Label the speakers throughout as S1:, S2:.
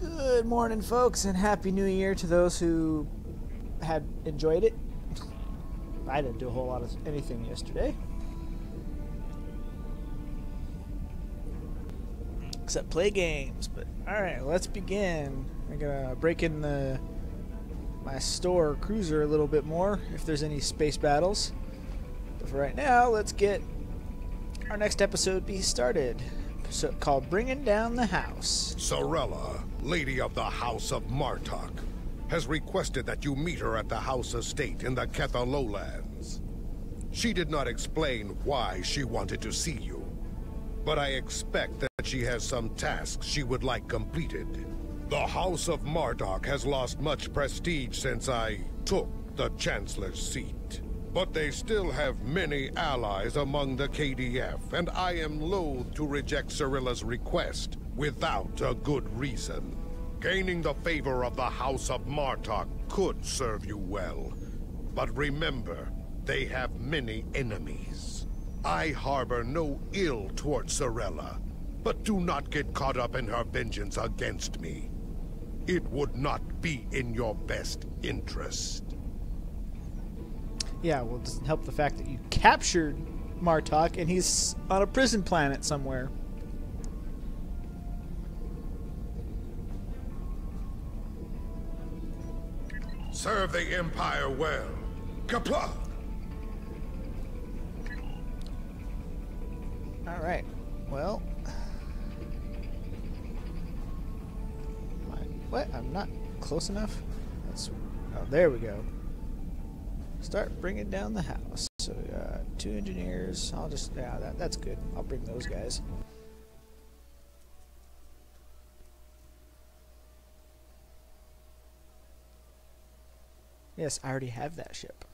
S1: Good morning, folks, and Happy New Year to those who had enjoyed it. I didn't do a whole lot of anything yesterday. Except play games, but alright, let's begin. I'm gonna break in my store cruiser a little bit more if there's any space battles. But for right now, let's get our next episode be started. Called Bringing Down the House.
S2: Sorella, Lady of the House of Martok, has requested that you meet her at the House Estate in the Ketha Lowlands. She did not explain why she wanted to see you, but I expect that she has some tasks she would like completed. The House of Martok has lost much prestige since I took the Chancellor's seat. But they still have many allies among the KDF, and I am loath to reject Sorella's request without a good reason. Gaining the favor of the House of Martok could serve you well. But remember, they have many enemies. I harbor no ill towards Sorella, but do not get caught up in her vengeance against me. It would not be in your best interest.
S1: Yeah, well, it doesn't help the fact that you captured Martok and he's on a prison planet somewhere.
S2: Serve the Empire well. Kapla!
S1: Alright, well... What? I'm not close enough? Oh, there we go. Start bringing down the house. So we got 2 engineers. I'll just... Yeah, that's good. I'll bring those guys. Yes, I already have that ship.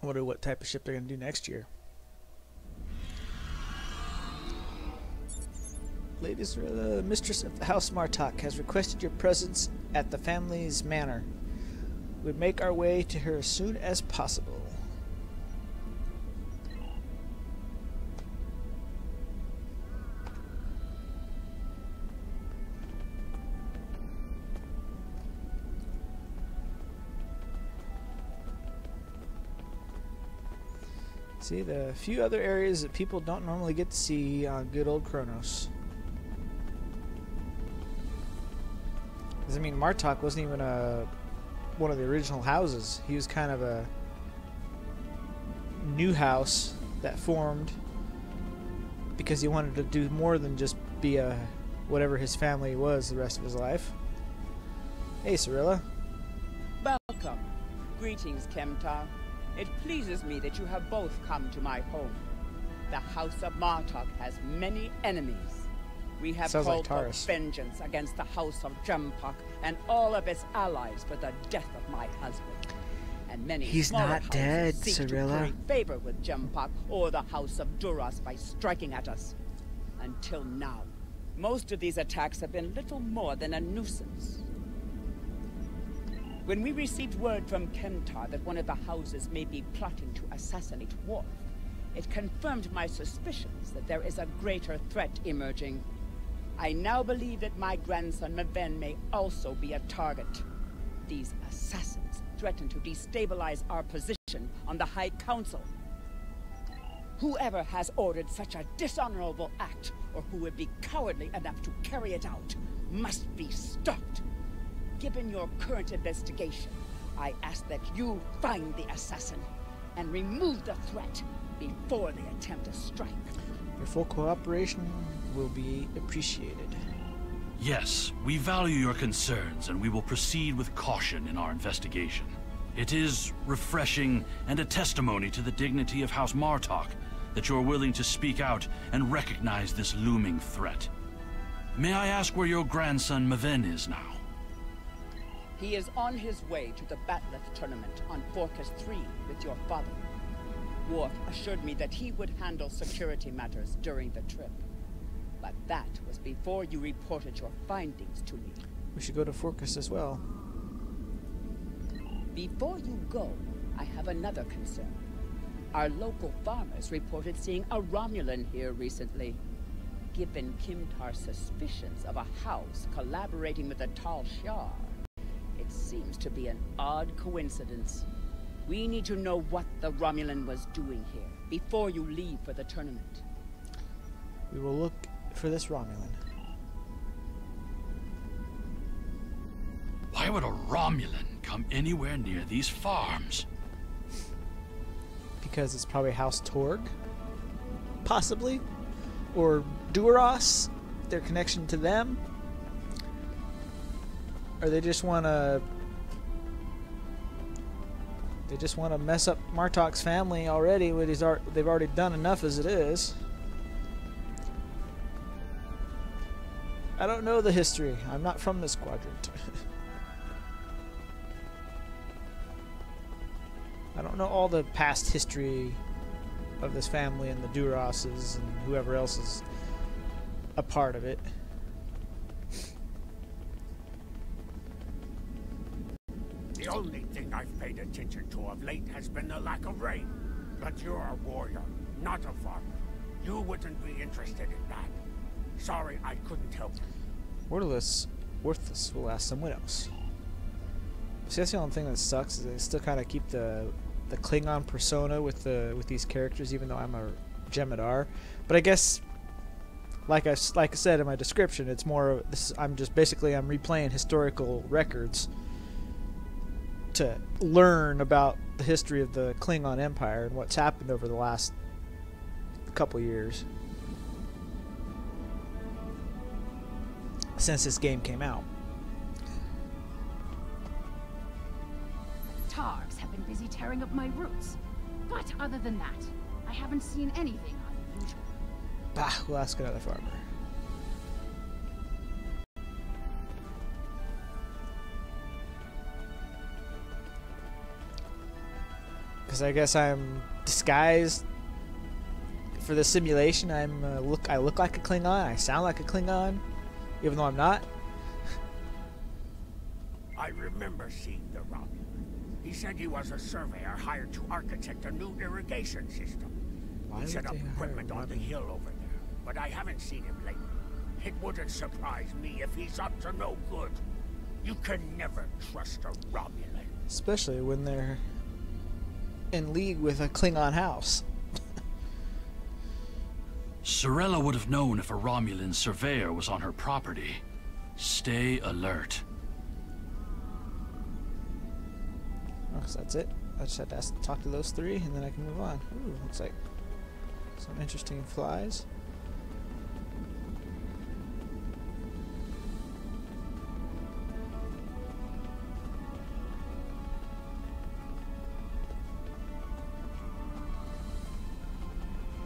S1: I wonder what type of ship they're going to do next year. Lady Sorella, the mistress of the House Martok, has requested your presence at the family's manor. We would make our way to her as soon as possible. See, the few other areas that people don't normally get to see on good old Kronos. I mean, Martok wasn't even one of the original houses. He was kind of a new house that formed because he wanted to do more than just be whatever his family was the rest of his life. Hey, Sorella.
S3: Welcome. Greetings, Kemtar. It pleases me that you have both come to my home. The House of Martok has many enemies. We have called for vengeance against the House of Jem'Hadar and all of its allies for the death of my husband. And many smaller houses seek to curry favor with Jem'Hadar or the House of Duras by striking at us. Until now, most of these attacks have been little more than a nuisance. When we received word from Kemtar that one of the houses may be plotting to assassinate Worf, it confirmed my suspicions that there is a greater threat emerging. I now believe that my grandson Maven may also be a target. These assassins threaten to destabilize our position on the High Council. Whoever has ordered such a dishonorable act, or who would be cowardly enough to carry it out, must be stopped. Given your current investigation, I ask that you find the assassin and remove the threat before they attempt a strike.
S1: Your full cooperation will be appreciated.
S4: Yes, we value your concerns and we will proceed with caution in our investigation. It is refreshing and a testimony to the dignity of House Martok that you're willing to speak out and recognize this looming threat. May I ask where your grandson Maven is now?
S3: He is on his way to the Batleth tournament on Forcas 3 with your father. Worf assured me that he would handle security matters during the trip. But that was before you reported your findings to me.
S1: We should go to Forcas as well.
S3: Before you go, I have another concern. Our local farmers reported seeing a Romulan here recently. Given Kimtar's suspicions of a house collaborating with the Tal'Shiar, it seems to be an odd coincidence. We need to know what the Romulan was doing here before you leave for the tournament.
S1: We will look for this Romulan.
S4: Why would a Romulan come anywhere near these farms?
S1: Because it's probably House Torg, possibly, or Duras, their connection to them, or they just want to mess up Martok's family already. They've already done enough as it is. I don't know the history. I'm not from this quadrant. I don't know all the past history of this family and the Duras's and whoever else is a part of it.
S5: The only thing I've paid attention to of late has been the lack of rain. But you're a warrior, not a farmer. You wouldn't be interested in that. Sorry, I couldn't help you.
S1: Worthless, we'll ask someone else. See, that's the only thing that sucks is they still kind of keep the Klingon persona with these characters, even though I'm a Jem'Hadar. But I guess, like I said in my description, it's more. I'm replaying historical records to learn about the history of the Klingon Empire and what's happened over the last couple years since this game came out.
S6: Targs have been busy tearing up my roots. But other than that, I haven't seen anything unusual.
S1: Bah, we'll ask another farmer. Because I guess I'm disguised for the simulation. I look like a Klingon. I sound like a Klingon, even though I'm not.
S5: I remember seeing the Romulan. He said he was a surveyor hired to architect a new irrigation system. He set up equipment on the hill over there, but I haven't seen him lately. It wouldn't surprise me if he's up to no good. You can never trust a Romulan.
S1: Especially when they're in league with a Klingon house.
S4: Sorella would have known if a Romulan surveyor was on her property. Stay alert.
S1: Oh, so that's it. I just had to talk to those three, and then I can move on. Ooh, looks like some interesting flies.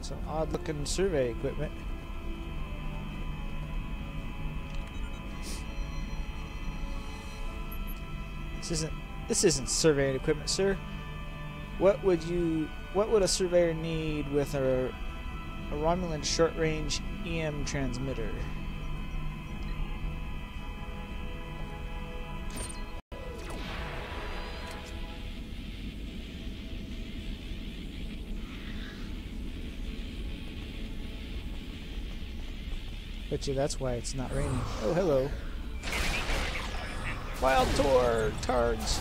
S1: Some odd-looking survey equipment. This isn't surveying equipment, sir. What would a surveyor need with a Romulan short-range EM transmitter? Bet you that's why it's not raining. Oh, hello. Wild Targs.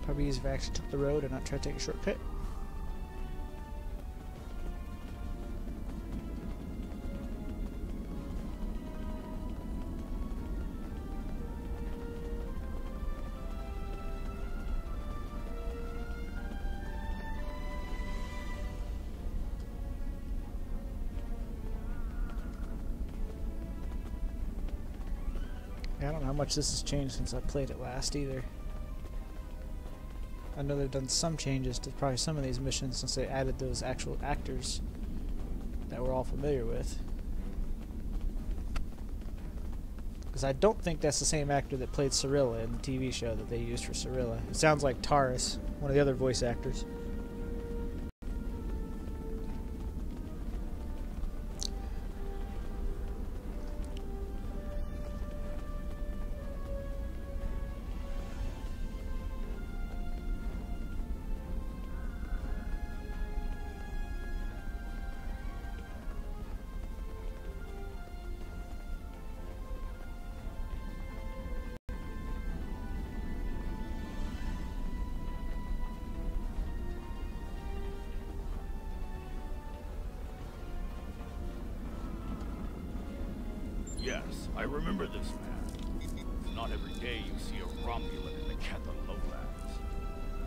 S1: Probably easier if I actually took the road and not try to take a shortcut. Yeah, I don't know how much this has changed since I played it last either. I know they've done some changes to probably some of these missions since they added those actual actors that we're all familiar with. Because I don't think that's the same actor that played Cirilla in the TV show that they used for Cirilla. It sounds like Taurus, one of the other voice actors.
S7: Yes, I remember this man. It's not every day you see a Romulan in the Ketha lowlands.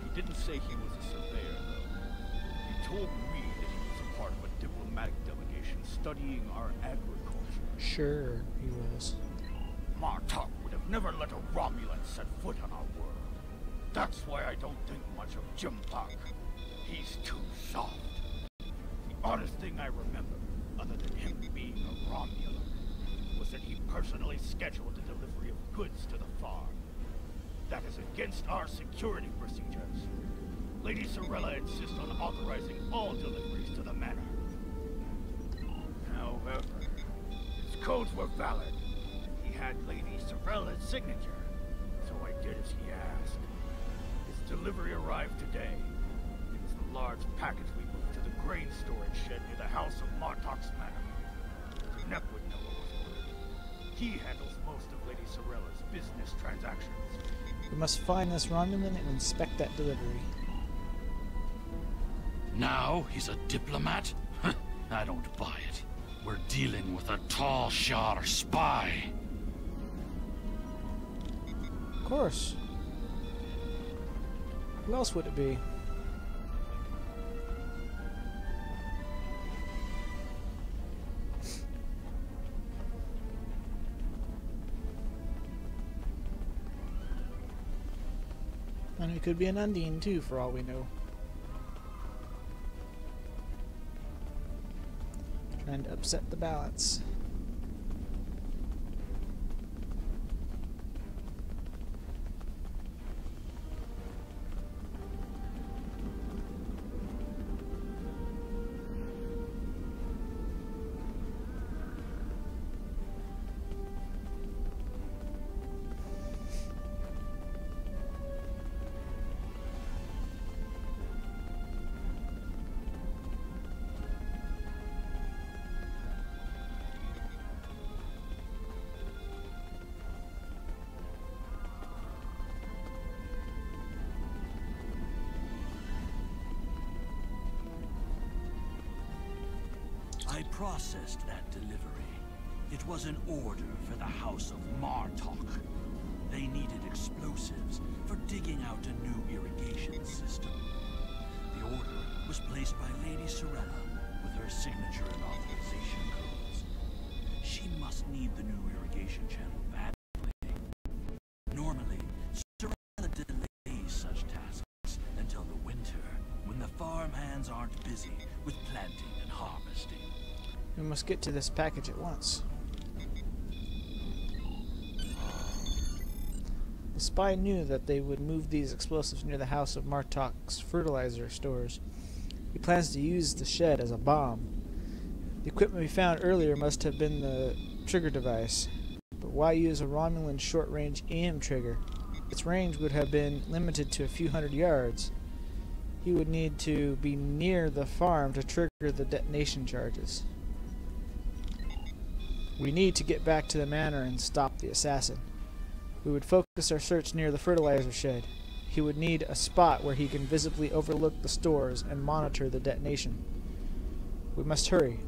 S7: He didn't say he was a surveyor, though. He told me that he was a part of a diplomatic delegation studying our agriculture.
S1: Sure, he was.
S7: Martok would have never let a Romulan set foot on our world. That's why I don't think much of Jem'Hadar. He's too soft. The oddest thing I remember, other than him being a Romulan, was that he personally scheduled the delivery of goods to the farm. That is against our security procedures. Lady Cirilla insists on authorizing all deliveries to the manor. However, his codes were valid. He had Lady Cirilla's signature, so I did as he asked. His delivery arrived today. It was the large package we moved to the grain storage shed near the house of Martok's manor. Nep would know what was ordered. He handles most of Lady Cirilla's business transactions.
S1: We must find this Romulan and inspect that delivery.
S4: Now he's a diplomat? I don't buy it. We're dealing with a Tal'Shiar spy.
S1: Of course. Who else would it be? And it could be an Undine too, for all we know. Trying to upset the balance.
S4: I processed that delivery. It was an order for the House of Martok. They needed explosives for digging out a new irrigation system. The order was placed by Lady Cirilla with her signature and authorization codes. She must need the new irrigation channel badly. Normally, Cirilla delays such tasks until the winter, when the farm hands aren't busy with planting and harvesting.
S1: We must get to this package at once. The spy knew that they would move these explosives near the house of Martok's fertilizer stores. He plans to use the shed as a bomb. The equipment we found earlier must have been the trigger device. But why use a Romulan short-range EM trigger? Its range would have been limited to a few hundred yards. He would need to be near the farm to trigger the detonation charges. We need to get back to the manor and stop the assassin. We would focus our search near the fertilizer shed. He would need a spot where he can visibly overlook the stores and monitor the detonation. We must hurry.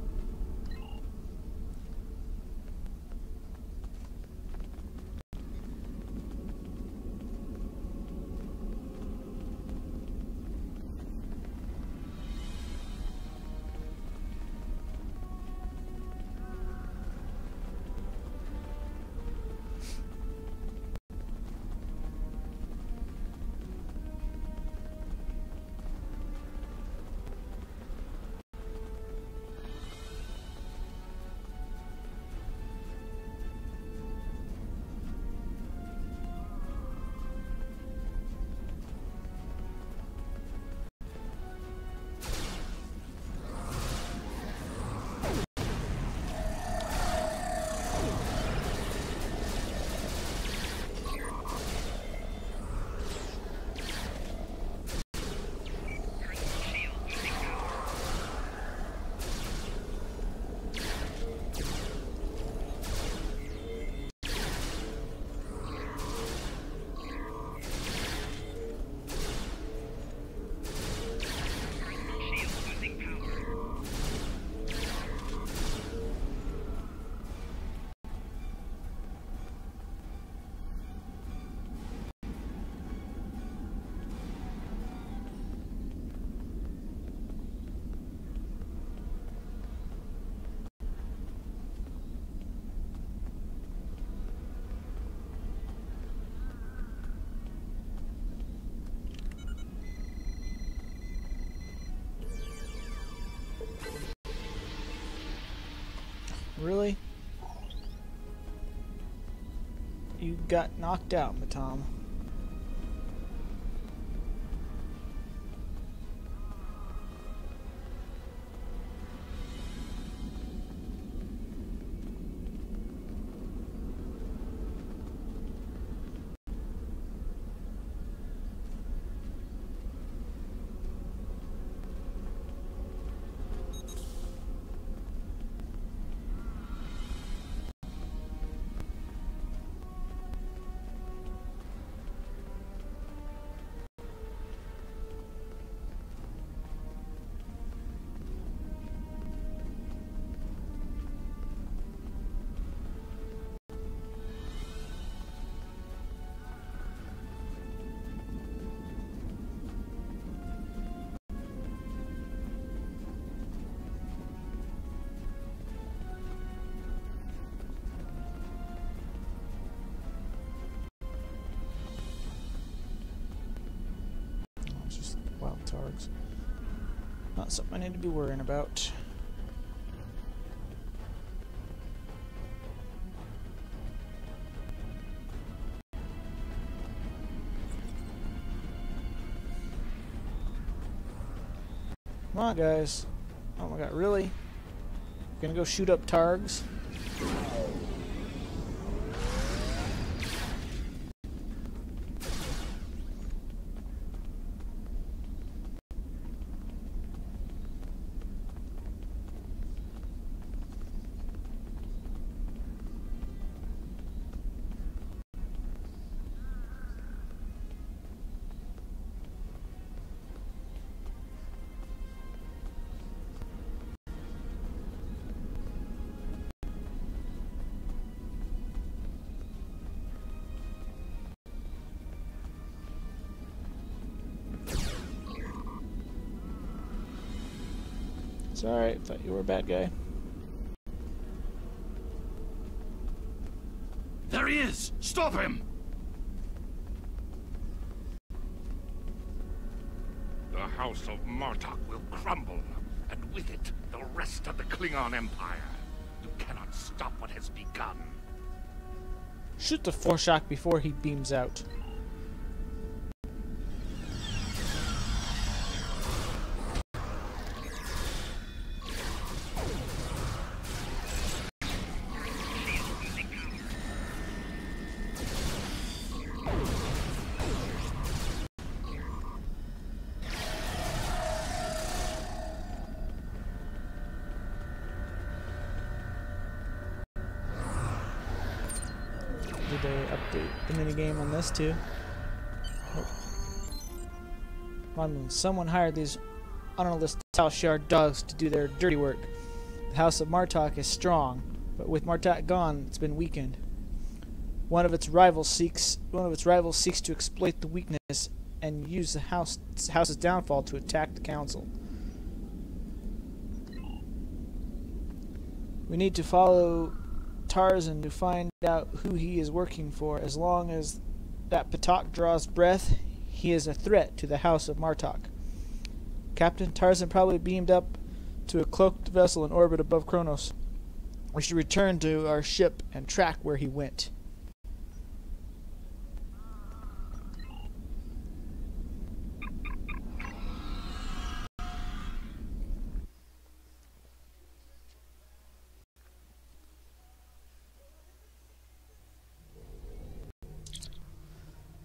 S1: Really? You got knocked out, Matam. Wild targs. Not something I need to be worrying about. Come on, guys. Oh my god, really? Gonna go shoot up targs? It's alright, thought you were a bad guy.
S4: There he is! Stop him!
S7: The House of Martok will crumble, and with it, the rest of the Klingon Empire. You cannot stop what has begun.
S1: Shoot the foreshock before he beams out. Did they update the minigame on this too? Nope. Romulans, someone hired these honorless Tal'Shiar dogs to do their dirty work. The House of Martok is strong, but with Martok gone, it's been weakened. One of its rivals seeks to exploit the weakness and use the house's downfall to attack the council. We need to follow Tarzan to find out who he is working for. As long as that Patak draws breath, he is a threat to the House of Martok. Captain, Tarzan probably beamed up to a cloaked vessel in orbit above Kronos. We should return to our ship and track where he went.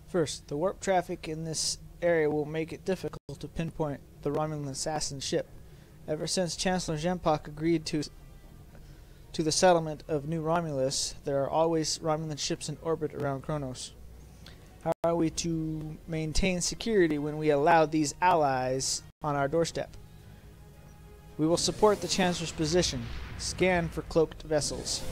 S1: First, the warp traffic in this area will make it difficult to pinpoint the Romulan assassin ship. Ever since Chancellor Jem'Hadar agreed to the settlement of New Romulus, there are always Romulan ships in orbit around Kronos. How are we to maintain security when we allow these allies on our doorstep? We will support the Chancellor's position. Scan for cloaked vessels.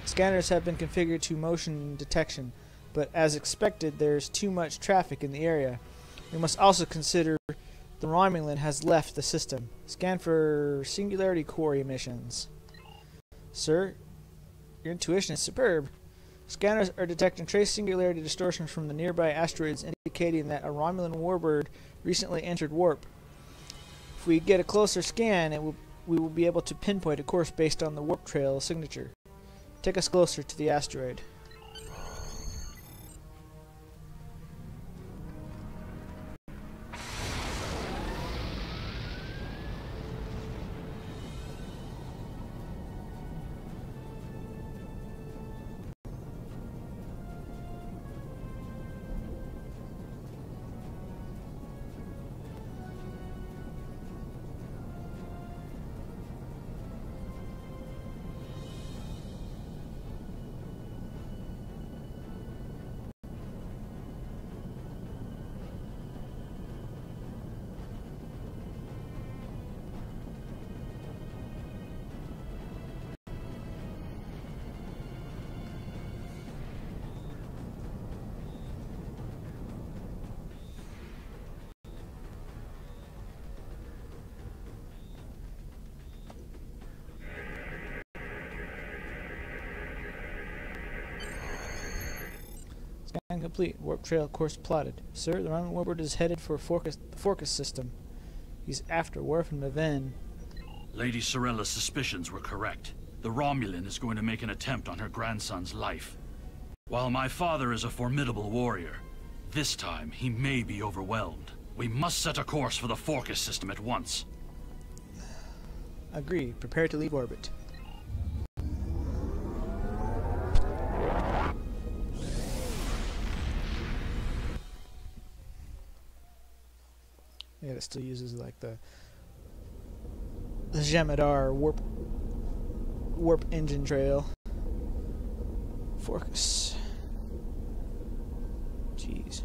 S1: Scanners have been configured to motion detection, but as expected, there's too much traffic in the area. We must also consider the Romulan has left the system. Scan for singularity core emissions. Sir, your intuition is superb. Scanners are detecting trace singularity distortions from the nearby asteroids, indicating that a Romulan warbird recently entered warp. If we get a closer scan, it will we will be able to pinpoint a course based on the warp trail signature. Take us closer to the asteroid. Scan complete. Warp trail course plotted. Sir, the Romulan warbird is headed for the Forcus system. He's after Worf and Maven.
S4: Lady Sorella's suspicions were correct. The Romulan is going to make an attempt on her grandson's life. While my father is a formidable warrior, this time he may be overwhelmed. We must set a course for the Forcus system at once.
S1: Agreed. Prepare to leave orbit. Yeah, it still uses like the Jem'Hadar warp engine trail. Forcus. Jeez.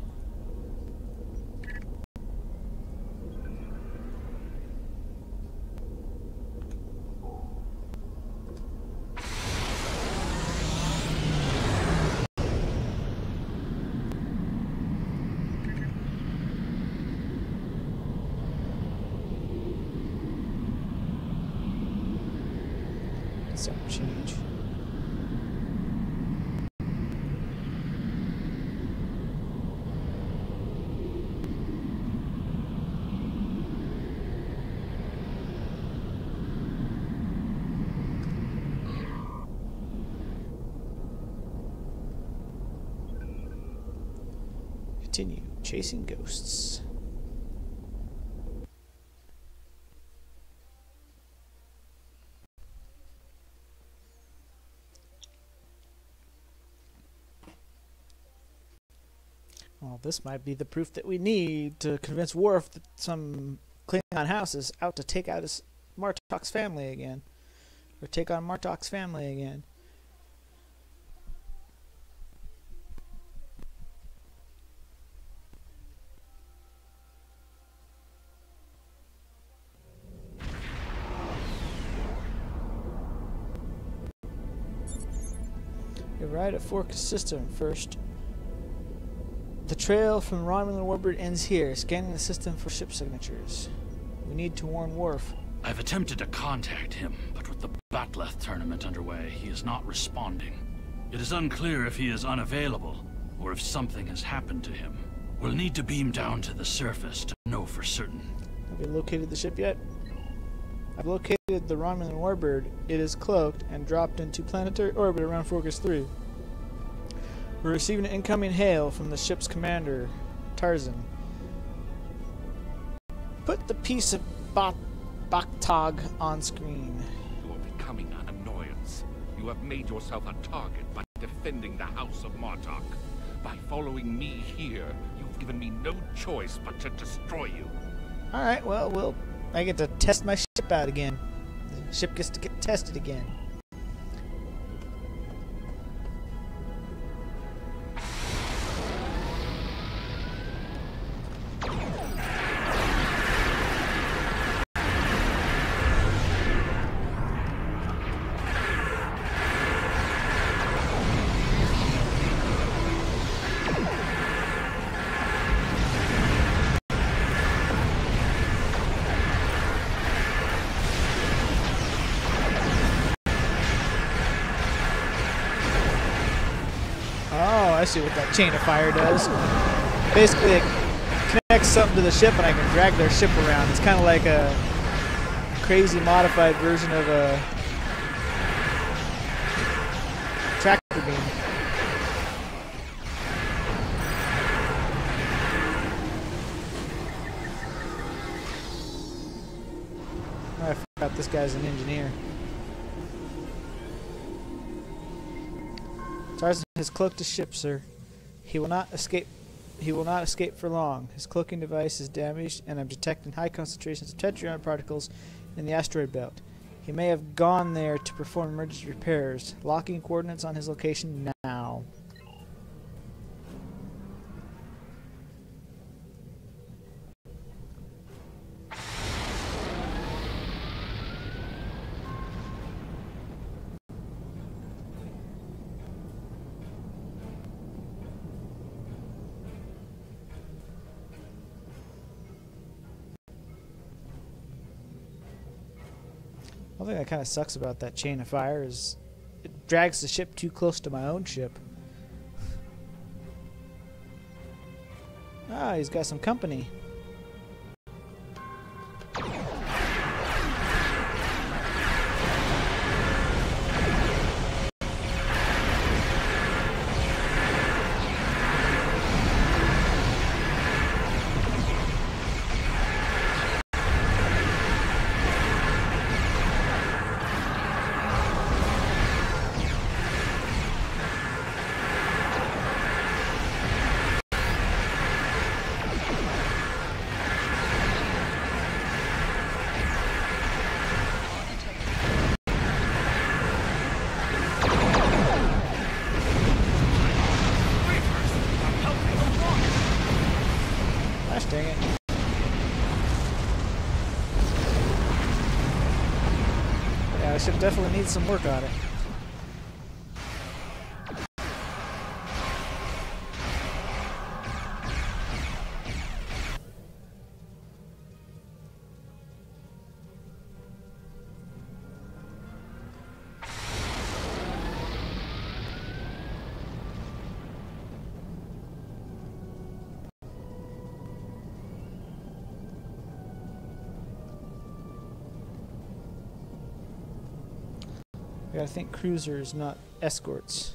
S1: Some change. Continue chasing ghosts. Well, this might be the proof that we need to convince Worf that some Klingon house is out to take out his Martok's family again. Or take on Martok's family again. You arrive at Forcus system first. The trail from Romulan warbird ends here. Scanning the system for ship signatures. We need to warn Worf.
S4: I've attempted to contact him, but with the Batleth tournament underway, he is not responding. It is unclear if he is unavailable, or if something has happened to him. We'll need to beam down to the surface to know for certain.
S1: Have you located the ship yet? I've located the Romulan warbird. It is cloaked and dropped into planetary orbit around Forcus 3. We're receiving an incoming hail from the ship's commander, Tarzan. Put the piece of Baktog on screen.
S8: You are becoming an annoyance. You have made yourself a target by defending the House of Martok. By following me here, you've given me no choice but to destroy you.
S1: Alright, well, I get to test my ship out again. The ship gets to get tested again. I see what that chain of fire does. Basically, it connects something to the ship and I can drag their ship around. It's kind of like a crazy modified version of a tractor beam. I forgot this guy's an engineer. Tarzan has cloaked his ship, sir. He will not escape. He will not escape for long. His cloaking device is damaged, and I'm detecting high concentrations of tetryon particles in the asteroid belt. He may have gone there to perform emergency repairs. Locking coordinates on his location now. One thing that kind of sucks about that chain of fire is it drags the ship too close to my own ship. Ah, he's got some company. Gosh dang it. Yeah, I should definitely need some work on it. I gotta think cruisers, not escorts.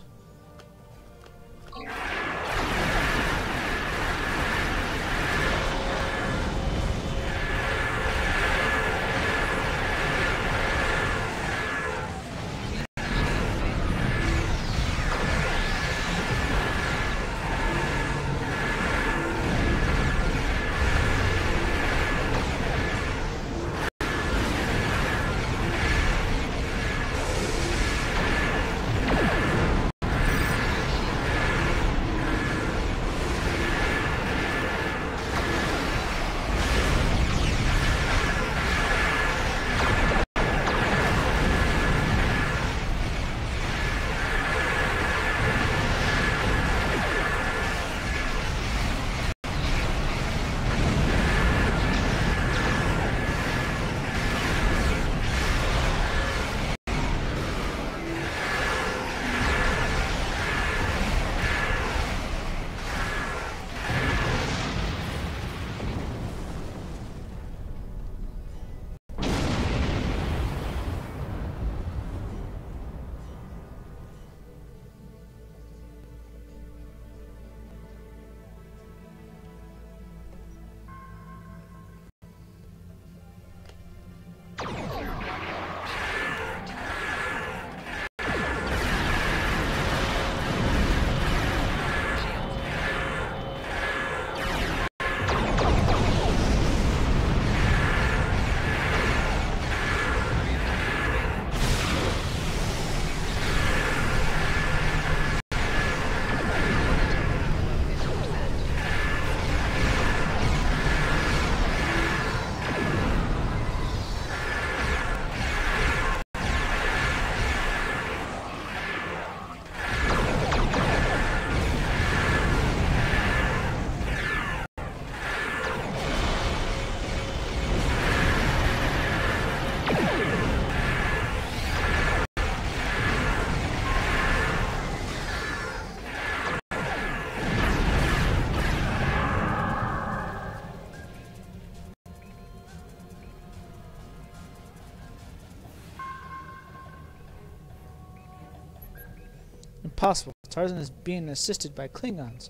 S1: Impossible. Tarzan is being assisted by Klingons.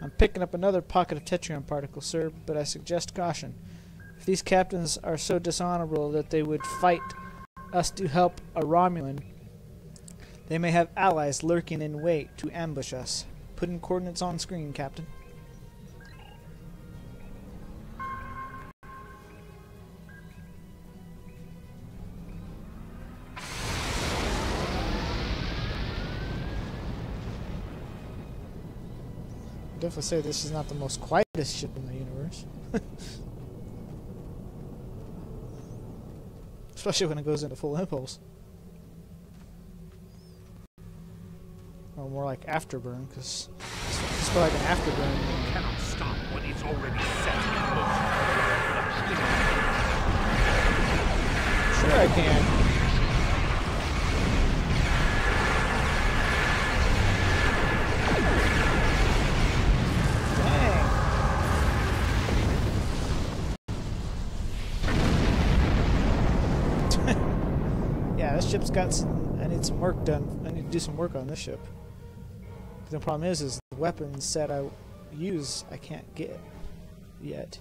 S1: I'm picking up another pocket of Tetrion particles, sir, but I suggest caution. If these captains are so dishonorable that they would fight us to help a Romulan, they may have allies lurking in wait to ambush us. Putting coordinates on screen, Captain. Definitely say this is not the most quietest ship in the universe. Especially when it goes into full impulse. Or more like afterburn, because it's more like an afterburn.
S8: You cannot stop what is already set in motion.
S1: Sure I can. Yeah, this ship's got some... I need some work done. I need to do some work on this ship. The problem is the weapons set I use I can't get yet.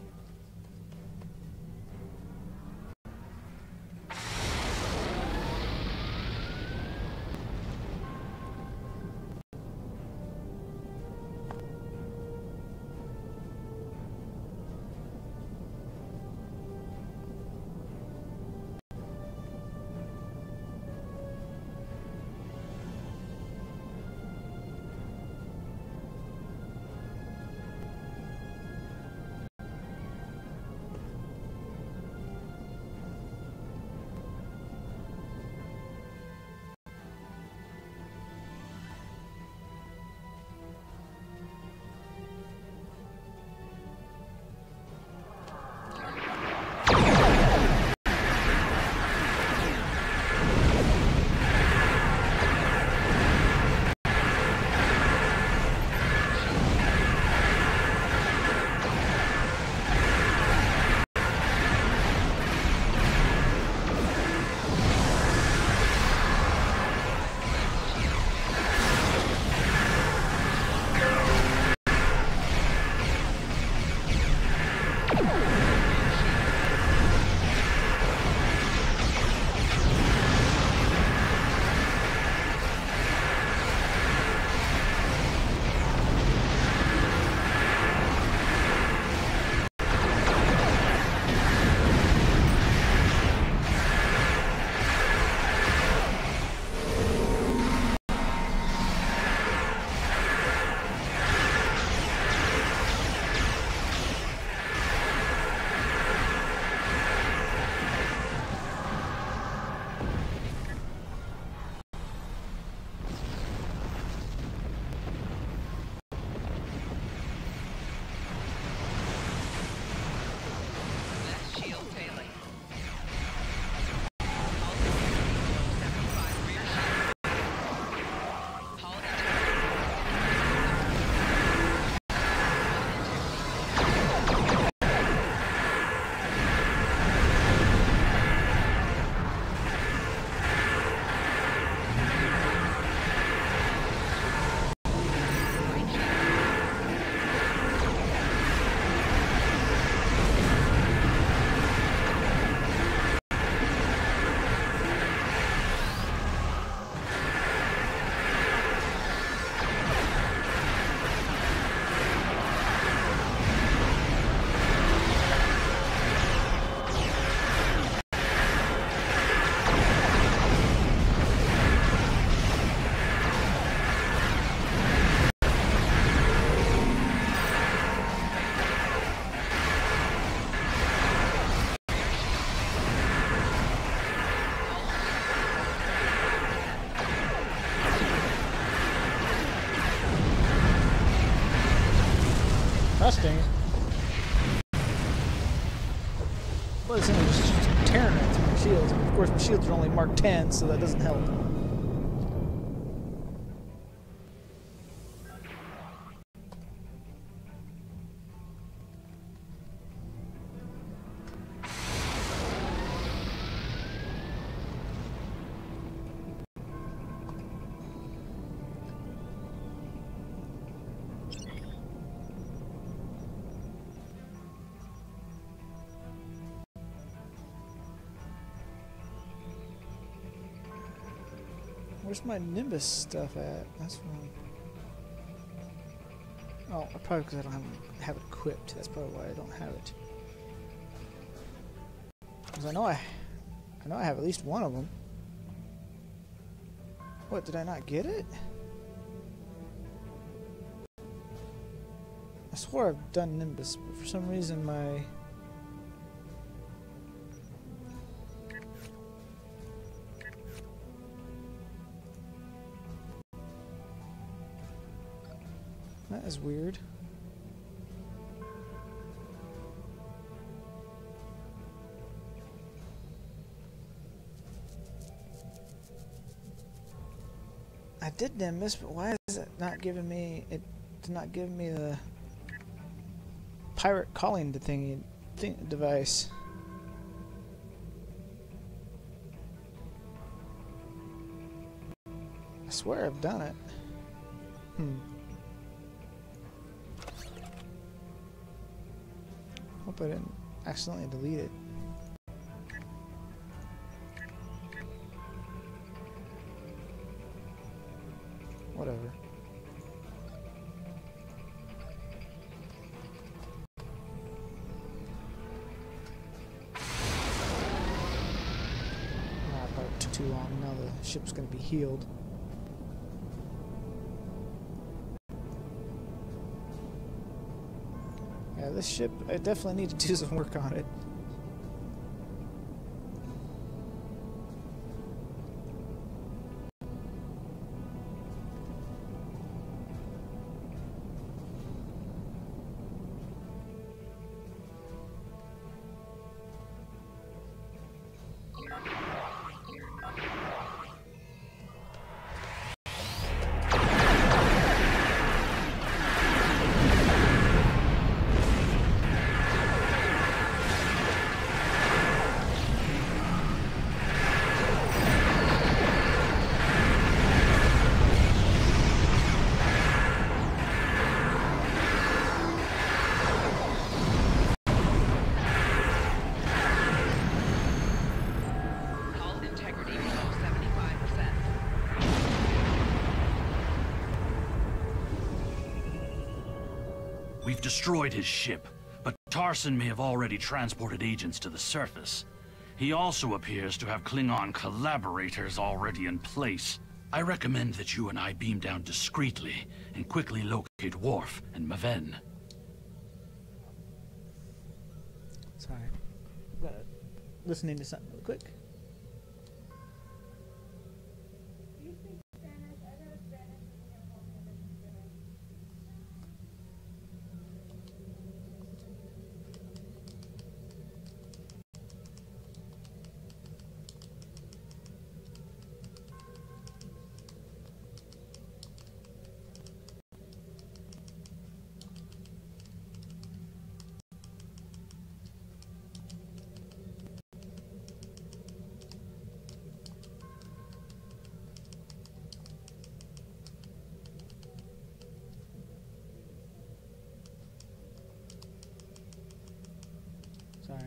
S1: Interesting. Well, it's just tearing right through my shields. Of course, my shields are only Mark 10, so that doesn't help. Where's my Nimbus stuff at? That's fine. Oh, probably because I don't have it equipped. That's probably why I don't have it. Because I know I have at least one of them. What, did I not get it? I swore I've done Nimbus, but for some reason my... That is weird. I did Nimbus, but why is it not giving me... It did not give me the... pirate calling the device. I swear I've done it. Hope I didn't accidentally delete it. Whatever. Probably took too long. Now the ship's going to be healed. Yeah, this ship, I definitely need to do some work on it.
S4: We've destroyed his ship, but Tarson may have already transported agents to the surface. He also appears to have Klingon collaborators already in place. I recommend that you and I beam down discreetly and quickly locate Worf and Maven.
S1: Sorry. Listening to something real quick. Sorry.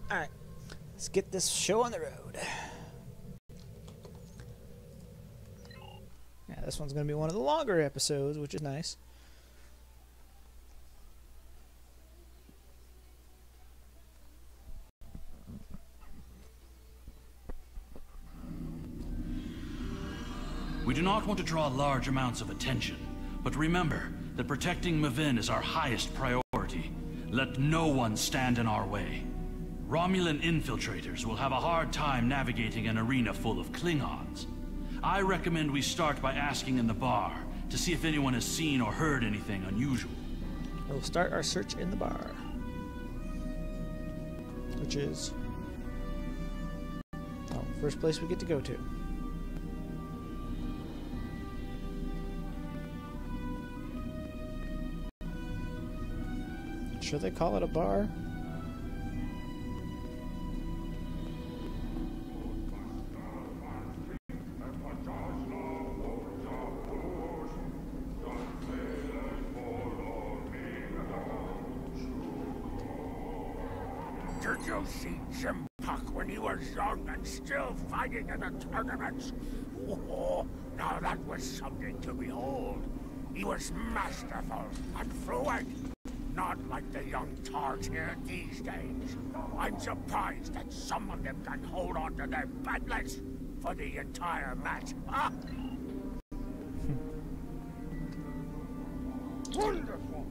S1: All right. Let's get this show on the road. Yeah, this one's going to be one of the longer episodes, which is nice.
S4: We do not want to draw large amounts of attention, but remember that protecting Maven is our highest priority. Let no one stand in our way. Romulan infiltrators will have a hard time navigating an arena full of Klingons. I recommend we start by asking in the bar to see if anyone has seen or heard anything unusual.
S1: We'll start our search in the bar. Which is... oh, first place we get to go to. Should they call it a bar?
S5: Did you see Jem'Hadar when he was young and still fighting in the tournaments? Oh, now that was something to behold. He was masterful and fluent, not like the young Tal'Shiar these days. I'm surprised that some of them can hold on to their batlets for the entire match. Ah!
S7: Wonderful!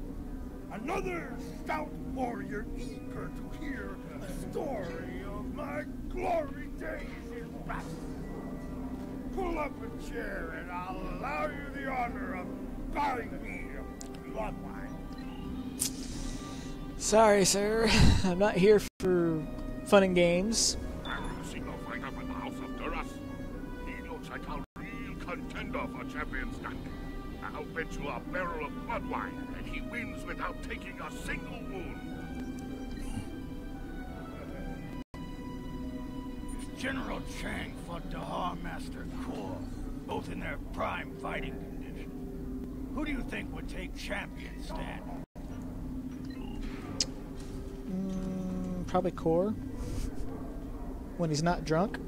S7: Another stout warrior eager to hear a story of my glory days in battle. Pull up a chair and I'll allow you the honor of buying me a bloodline.
S1: Sorry, sir. I'm not here for fun and games.
S8: Have you seen no fighter from the House of Duras? He looks like a real contender for champion's rank. I'll bet you a barrel of blood wine that he wins without taking a single wound.
S7: General Chang fought Dahar Master Kor, both in their prime fighting condition. Who do you think would take champion stand?
S1: Probably Core. When he's not drunk.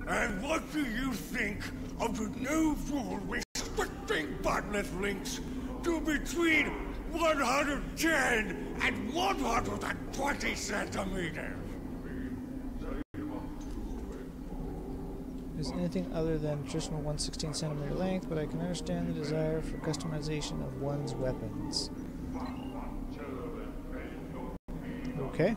S7: And what do you think of the new rule restricting botnet links to between 110 and 120 centimeters?
S1: Is anything other than traditional 1/16 centimeter length, but I can understand the desire for customization of one's weapons. Okay.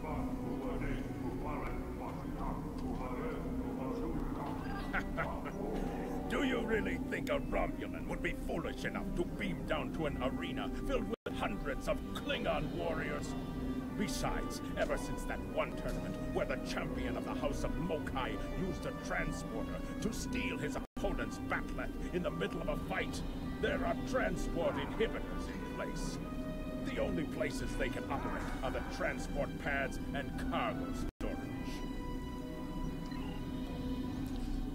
S9: Do you really think a Romulan would be foolish enough to beam down to an arena filled with hundreds of Klingon warriors? Besides, ever since that one tournament where the champion of the House of Mokai used a transporter to steal his opponent's batlet in the middle of a fight, there are transport inhibitors in place. The only places they can operate are the transport pads and cargo storage.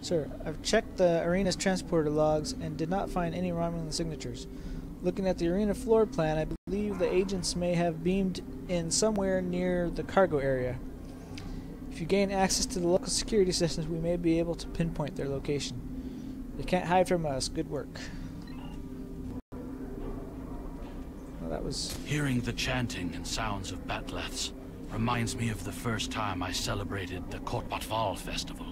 S1: Sir, I've checked the arena's transporter logs and did not find any Romulan signatures. Looking at the arena floor plan, I believe the agents may have beamed in somewhere near the cargo area. If you gain access to the local security systems, we may be able to pinpoint their location. They can't hide from us. Good work. Well, that was...
S4: Hearing the chanting and sounds of batleths reminds me of the first time I celebrated the Kotbatval festival.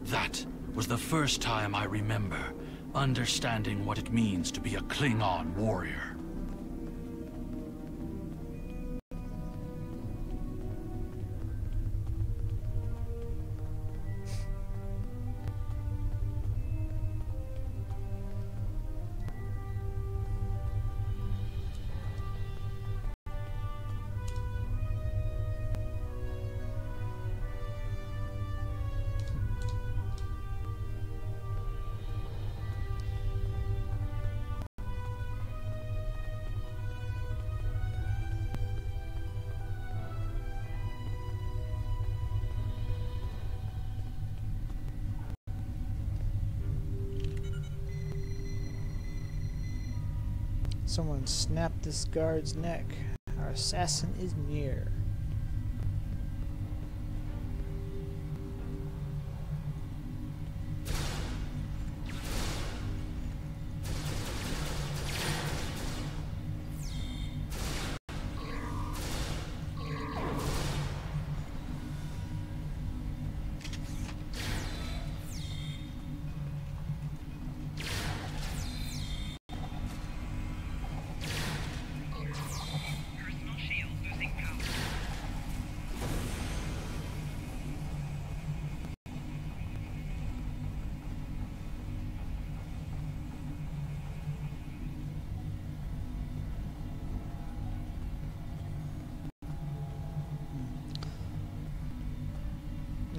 S4: That was the first time I remember understanding what it means to be a Klingon warrior.
S1: Someone snapped this guard's neck. Our assassin is near.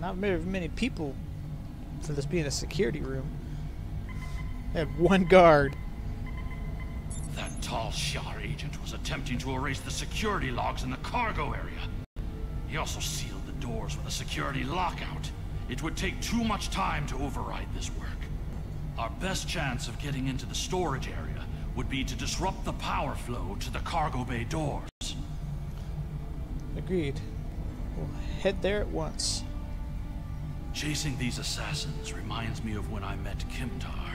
S1: Not very many people for this being a security room. I had one guard.
S4: Tal'Shiar agent was attempting to erase the security logs in the cargo area. He also sealed the doors with a security lockout. It would take too much time to override this work. Our best chance of getting into the storage area would be to disrupt the power flow to the cargo bay doors.
S1: Agreed. We'll head there at once.
S4: Chasing these assassins reminds me of when I met Jem'Hadar.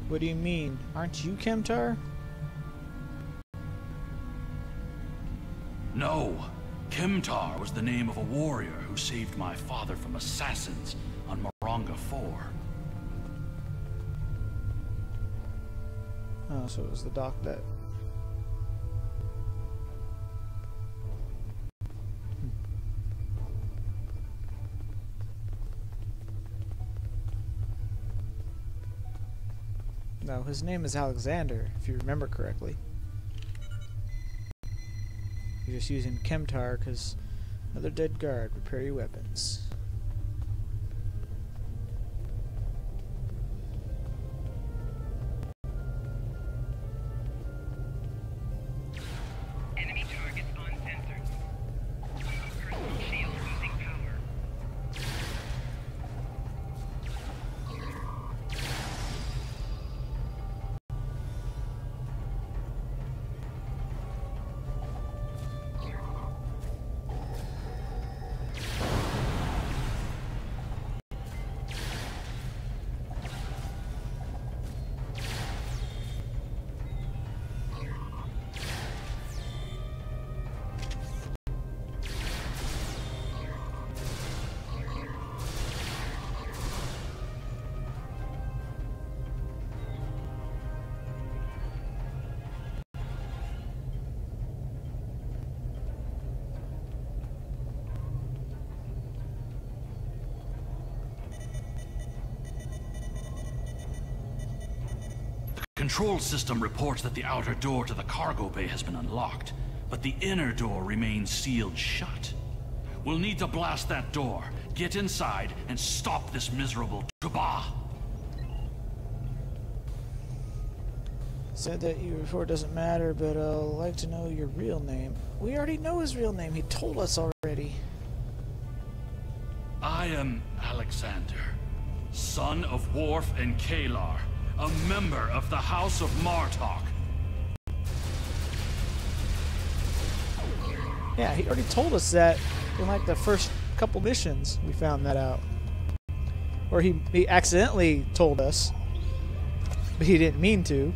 S1: What do you mean? Aren't you Jem'Hadar?
S4: No. Jem'Hadar was the name of a warrior who saved my father from assassins on Maranga 4.
S1: Oh, so it was the doc that... No, his name is Alexander, if you remember correctly. You're just using Jem'Hadar because another dead guard. Prepare your weapons.
S10: Enemy targets on sensors. Personal shield losing power.
S4: Control system reports that the outer door to the cargo bay has been unlocked, but the inner door remains sealed shut. We'll need to blast that door, get inside, and stop this miserable Tuba.
S1: Said that you before doesn't matter, but I'd like to know your real name. We already know his real name. He told us already.
S4: I am Alexander, son of Worf and Kalar, a member of the House of Martok.
S1: Yeah, he already told us that in like the first couple missions. We found that out. Or he accidentally told us, but he didn't mean to.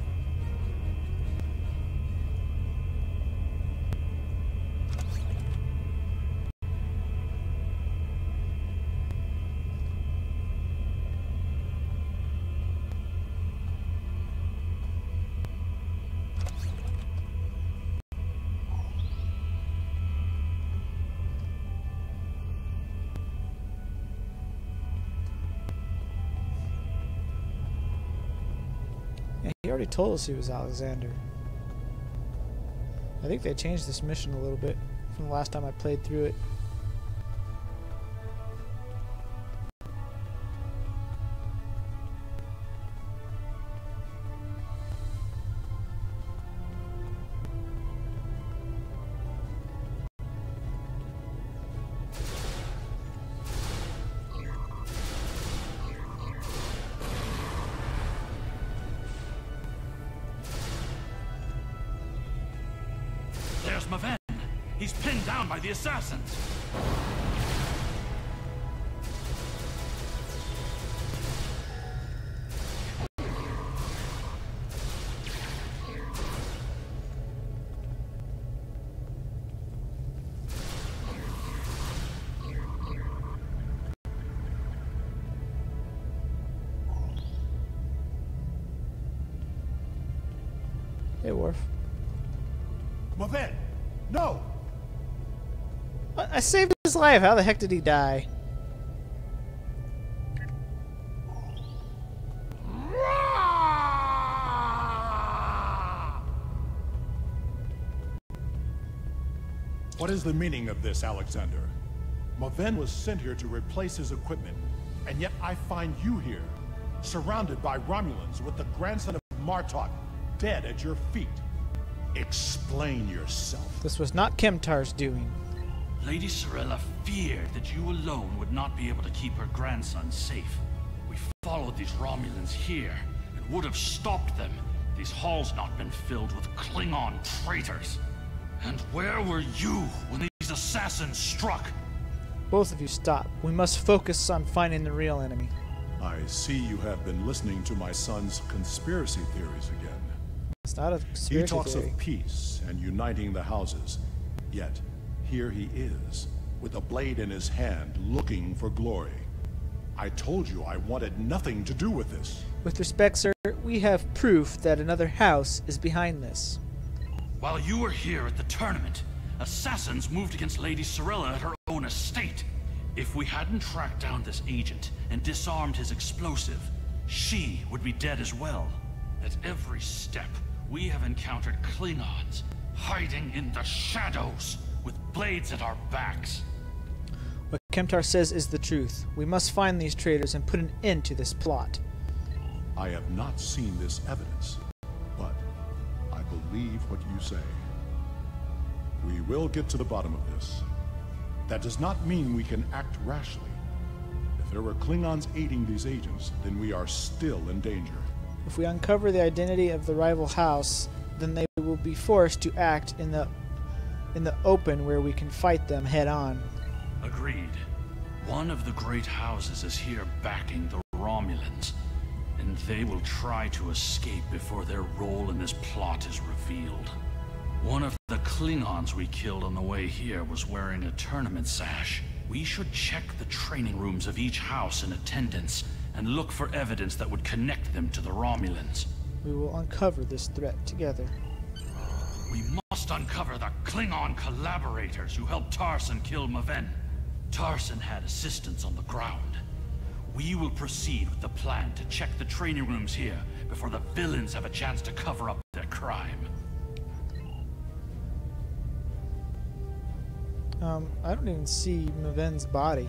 S1: He already told us he was Alexander. I think they changed this mission a little bit from the last time I played through it.
S4: There's Maven. He's pinned down by the assassins.
S1: Hey, Worf.
S9: Maven! No!
S1: I saved his life. How the heck did he die?
S11: What is the meaning of this, Alexander? Maven was sent here to replace his equipment. And yet I find you here, surrounded by Romulans with the grandson of Martok dead at your feet. Explain yourself.
S1: This was not Kemtar's doing.
S4: Lady Sorella feared that you alone would not be able to keep her grandson safe. We followed these Romulans here and would have stopped them. These halls not been filled with Klingon traitors. And where were you when these assassins struck?
S1: Both of you stop. We must focus on finding the real enemy.
S11: I see you have been listening to my son's conspiracy theories again.
S1: It's not a conspiracy
S11: He talks
S1: theory.
S11: of peace and uniting the houses, yet here he is, with a blade in his hand, looking for glory. I told you I wanted nothing to do with this.
S1: With respect, sir, we have proof that another house is behind this.
S4: While you were here at the tournament, assassins moved against Lady Sorella at her own estate. If we hadn't tracked down this agent and disarmed his explosive, she would be dead as well. At every step, we have encountered Klingons, hiding in the shadows, with blades at our backs.
S1: What Kemtar says is the truth. We must find these traitors and put an end to this plot.
S11: I have not seen this evidence, but I believe what you say. We will get to the bottom of this. That does not mean we can act rashly. If there were Klingons aiding these agents, then we are still in danger.
S1: If we uncover the identity of the rival house, then they will be forced to act in the open where we can fight them head on.
S4: Agreed. One of the great houses is here backing the Romulans, and they will try to escape before their role in this plot is revealed. One of the Klingons we killed on the way here was wearing a tournament sash. We should check the training rooms of each house in attendance and look for evidence that would connect them to the Romulans.
S1: We will uncover this threat together.
S4: We must uncover the Klingon collaborators who helped Tarson kill Maven. Tarson had assistants on the ground. We will proceed with the plan to check the training rooms here before the villains have a chance to cover up their crime.
S1: I don't even see Maven's body.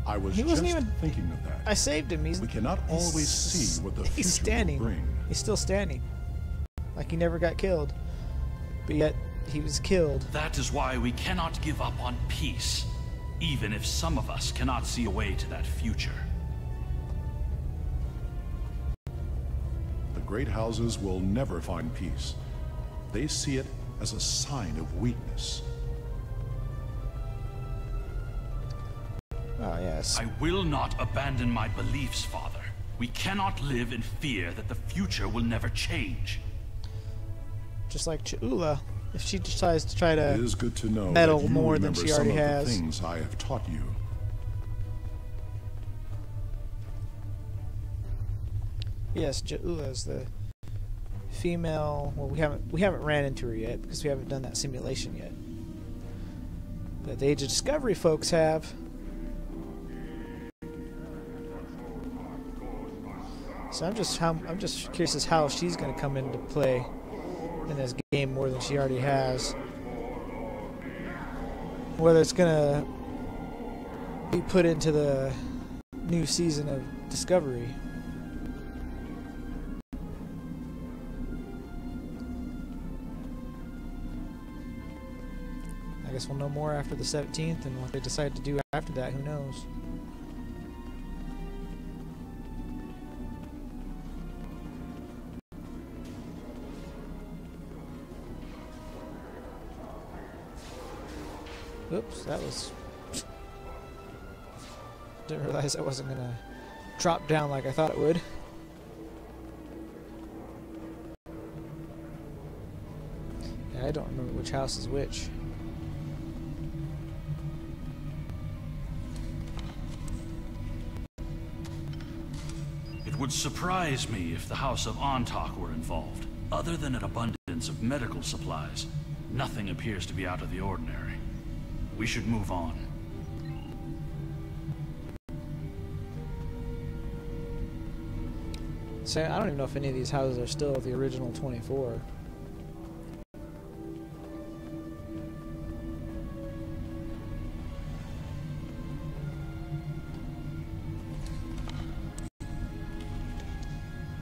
S11: I was
S1: He
S11: just
S1: wasn't even
S11: thinking of that.
S1: I saved him.
S11: We cannot always see what the future
S1: he's standing.
S11: will bring.
S1: He's still standing. Like he never got killed. But yet he was killed.
S4: That is why we cannot give up on peace, even if some of us cannot see a way to that future.
S11: The great houses will never find peace. They see it as a sign of weakness.
S1: Oh, yes.
S4: I will not abandon my beliefs, Father. We cannot live in fear that the future will never change.
S1: Just like Cha'ula, if she decides to try
S11: It
S1: to
S11: is good to know
S1: meddle
S11: that you
S1: more than
S11: remember
S1: she already
S11: some of
S1: has.
S11: the things I have taught you.
S1: Yes, Cha'ula is the female. Well, we haven't ran into her yet because we haven't done that simulation yet. But the Age of Discovery folks have. So I'm just curious as how she's going to come into play in this game more than she already has. Whether it's going to be put into the new season of Discovery. I guess we'll know more after the 17th, and what they decide to do after that, who knows. Oops, that was... Didn't realize I wasn't gonna drop down like I thought it would. Yeah, I don't remember which house is which.
S4: It would surprise me if the House of Antok were involved. Other than an abundance of medical supplies, nothing appears to be out of the ordinary. We should move on.
S1: So I don't even know if any of these houses are still the original 24.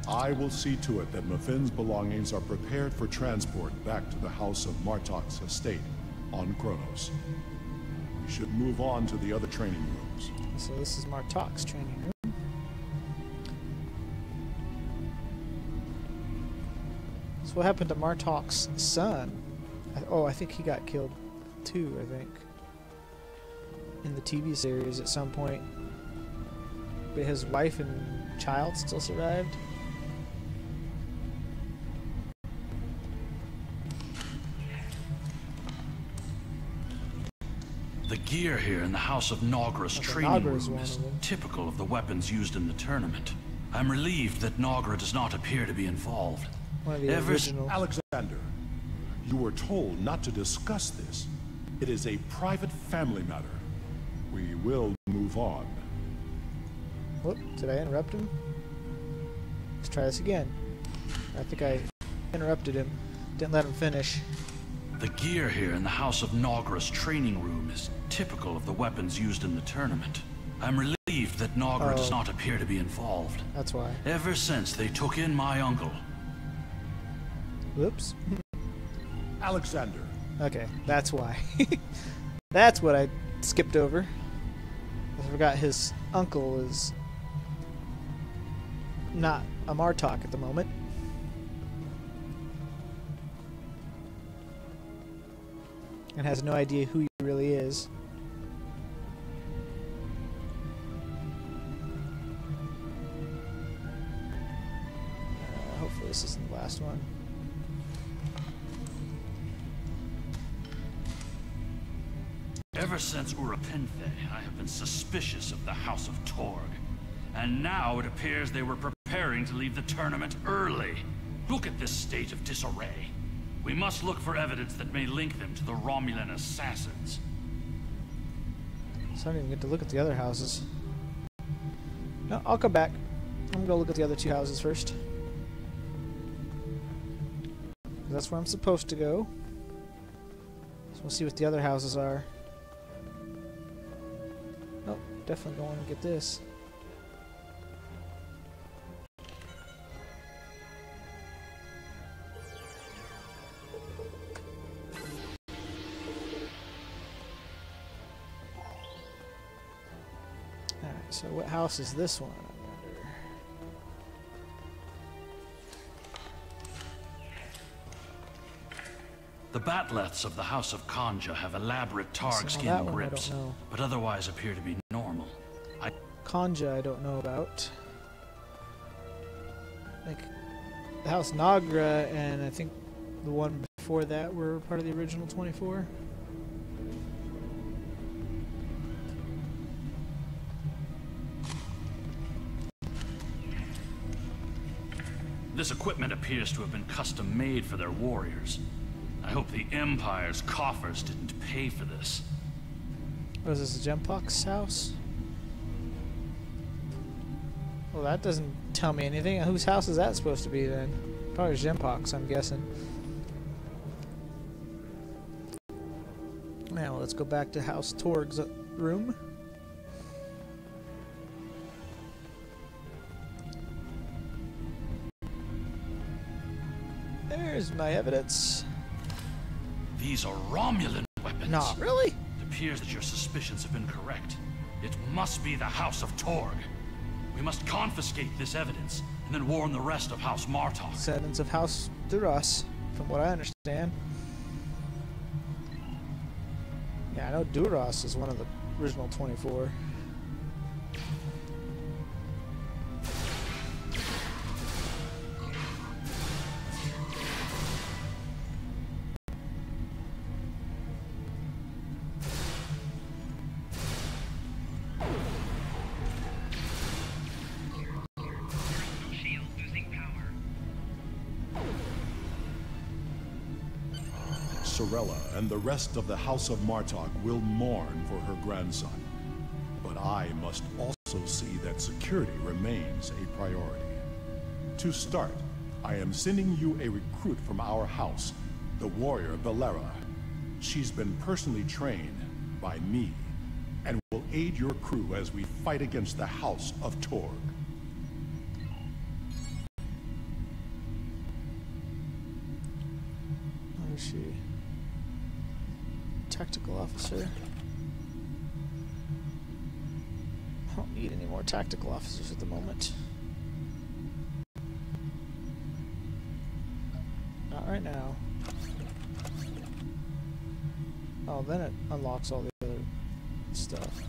S11: I will see to it that Mafin's belongings are prepared for transport back to the House of Martok's estate on Kronos. We should move on to the other training rooms.
S1: So this is Martok's training room. So what happened to Martok's son? I think he got killed too, I think. In the TV series at some point. But his wife and child still survived.
S4: The gear here in the House of Nogra's training room is typical of the weapons used in the tournament. I'm relieved that Nogra does not appear to be involved.
S1: One of the original.
S11: Alexander, you were told not to discuss this. It is a private family matter. We will move on.
S1: Whoop, did I interrupt him? Let's try this again. I think I interrupted him. Didn't let him finish.
S4: The gear here in the House of Nogra's training room is typical of the weapons used in the tournament. I'm relieved that Nogra does not appear to be involved.
S1: That's why.
S4: Ever since they took in my uncle.
S1: Whoops.
S11: Alexander.
S1: Okay, that's why. That's what I skipped over. I forgot his uncle is not a Martok at the moment. And has no idea who he really is. Hopefully this isn't the last one.
S4: Ever since Urapinthe, I have been suspicious of the House of Torg. And now it appears they were preparing to leave the tournament early. Look at this state of disarray. We must look for evidence that may link them to the Romulan assassins.
S1: So I don't even get to look at the other houses. No, I'll come back. I'm gonna go look at the other two houses first. That's where I'm supposed to go. So we'll see what the other houses are. Nope, definitely going to get this. Alright, so what house is this one? I wonder.
S4: The Batleths of the House of Kanja have elaborate Targ skin grips, but otherwise appear to be normal.
S1: Kanja I don't know about. Like the House Nogra and I think the one before that were part of the original 24.
S4: This equipment appears to have been custom made for their warriors. I hope the Empire's coffers didn't pay for this.
S1: Was this Jem'Haddar's house? Well, that doesn't tell me anything. Whose house is that supposed to be then? Probably Jem'Haddar's, I'm guessing. Now let's go back to House Torg's room. There's my evidence.
S4: These are Romulan weapons.
S1: Not really?
S4: It appears that your suspicions have been correct. It must be the House of Torg. We must confiscate this evidence and then warn the rest of House Martok.
S1: Descendants of House Duras, from what I understand. Yeah, I know Duras is one of the original 24.
S11: Sorella and the rest of the House of Martok will mourn for her grandson. But I must also see that security remains a priority. To start, I am sending you a recruit from our house, the warrior Belera. She's been personally trained by me and will aid your crew as we fight against the House of Torg.
S1: Tactical officer. I don't need any more tactical officers at the moment. Not right now. Oh, then it unlocks all the other stuff.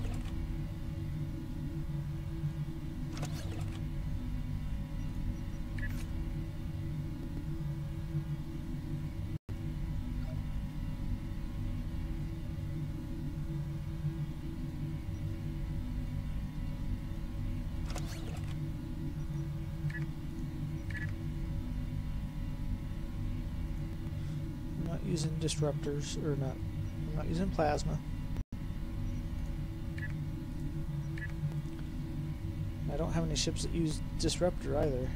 S1: Using disruptors, or not, I'm not using plasma. I don't have any ships that use disruptor either.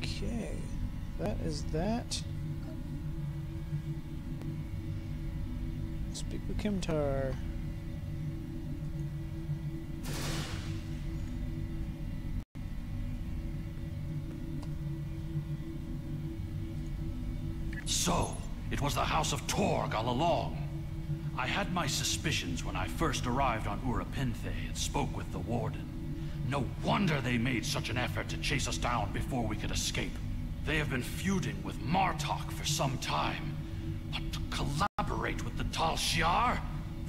S1: Okay, that is that. Speak with Jem'Hadar.
S4: So, it was the House of Torg all along. I had my suspicions when I first arrived on Ep20 and spoke with the Warden. No wonder they made such an effort to chase us down before we could escape. They have been feuding with Martok for some time. But to collaborate with the Tal'Shiar?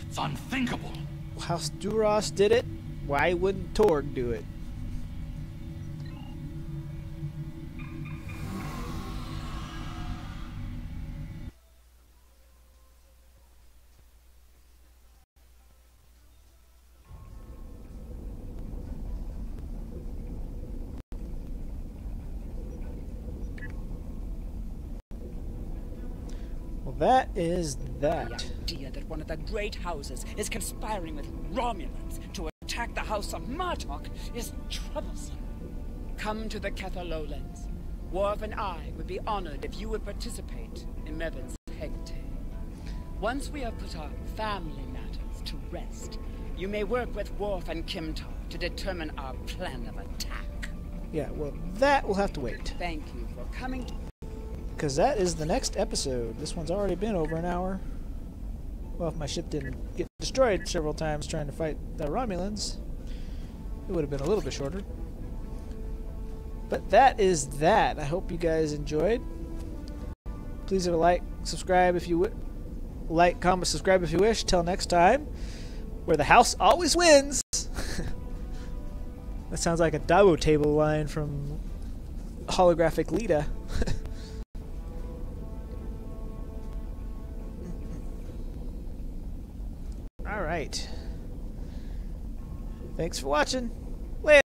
S4: It's unthinkable.
S1: House Duras did it. Why wouldn't Torg do it? That is that.
S3: The idea that one of the great houses is conspiring with Romulans to attack the House of Martok is troublesome. Come to the Kether Lowlands. Worf and I would be honored if you would participate in Mevin's Hegte. Once we have put our family matters to rest, you may work with Worf and Jem'Hadar to determine our plan of attack.
S1: Yeah, well, that will have to wait.
S3: Thank you for coming to...
S1: Because that is the next episode. This one's already been over an hour. Well, if my ship didn't get destroyed several times trying to fight the Romulans, it would have been a little bit shorter. But that is that. I hope you guys enjoyed. Please leave a like, subscribe if you would. Like, comment, subscribe if you wish. Till next time, where the house always wins. That sounds like a Dabo table line from Holographic Lita. All right. Thanks for watching.